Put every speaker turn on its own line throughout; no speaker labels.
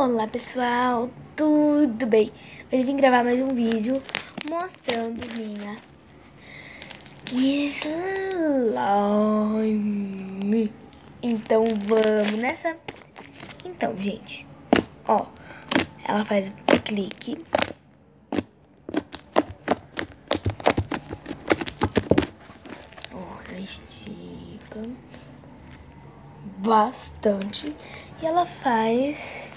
Olá pessoal, tudo bem? Hoje eu vim gravar mais um vídeo mostrando minha slime. Então vamos nessa. Então, gente, ó, ela faz clique. Ó, ela estica bastante e ela faz...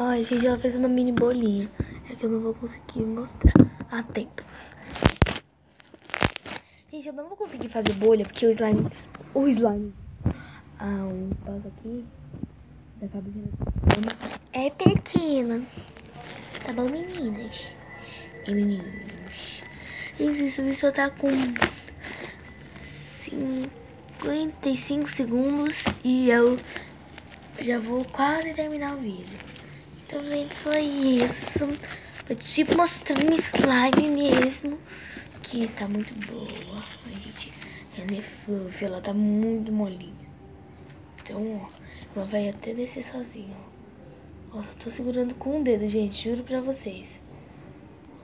Ai, gente, ela fez uma mini bolinha. É que eu não vou conseguir mostrar a tempo. Gente, eu não vou conseguir fazer bolha porque o slime... um passo aqui da cabeça é pequena. Tá bom, meninas e meninos? Isso, ele só tá com 55 segundos e eu já vou quase terminar o vídeo. Então, gente, foi isso. Foi tipo mostrando minha slime mesmo, que tá muito boa. A gente, ela é fluffy, ela tá muito molinha. Então, ó, ela vai até descer sozinha, ó. Ó, só tô segurando com o dedo, gente, juro pra vocês.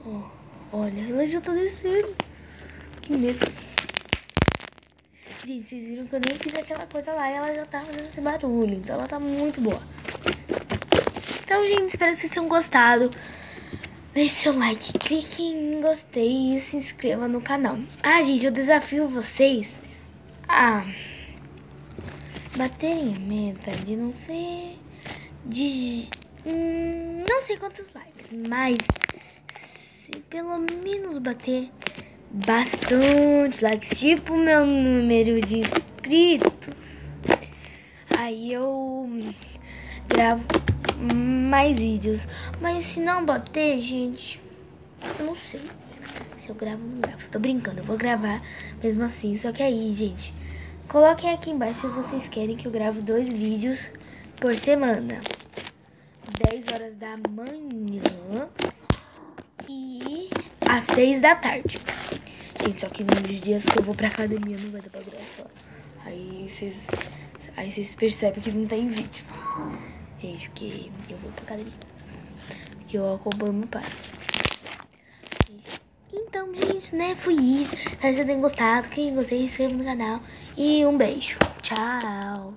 Ó, olha, ela já tá descendo. Que medo. Gente, vocês viram que eu nem fiz aquela coisa lá e ela já tá fazendo esse barulho. Então ela tá muito boa. Então, gente, espero que vocês tenham gostado. Deixe seu like, clique em gostei e se inscreva no canal. Ah, gente, eu desafio vocês a baterem a meta de não sei... não sei quantos likes, mas se pelo menos bater bastante likes, tipo meu número de inscritos, aí eu gravo mais vídeos. Mas se não bater, gente, eu não sei se eu gravo ou não gravo. Tô brincando, eu vou gravar mesmo assim. Só que aí, gente, coloquem aqui embaixo se vocês querem que eu grave 2 vídeos por semana. 10 horas da manhã e às 6 da tarde. Gente, só que nos dias que eu vou pra academia não vai dar pra gravar. Aí vocês percebem que não tem vídeo. Gente, porque eu vou pra academia. Porque eu acompanho meu pai. Então, gente, né, foi isso. Espero que vocês tenham gostado. Quem gostei, se inscreva no canal. E um beijo. Tchau.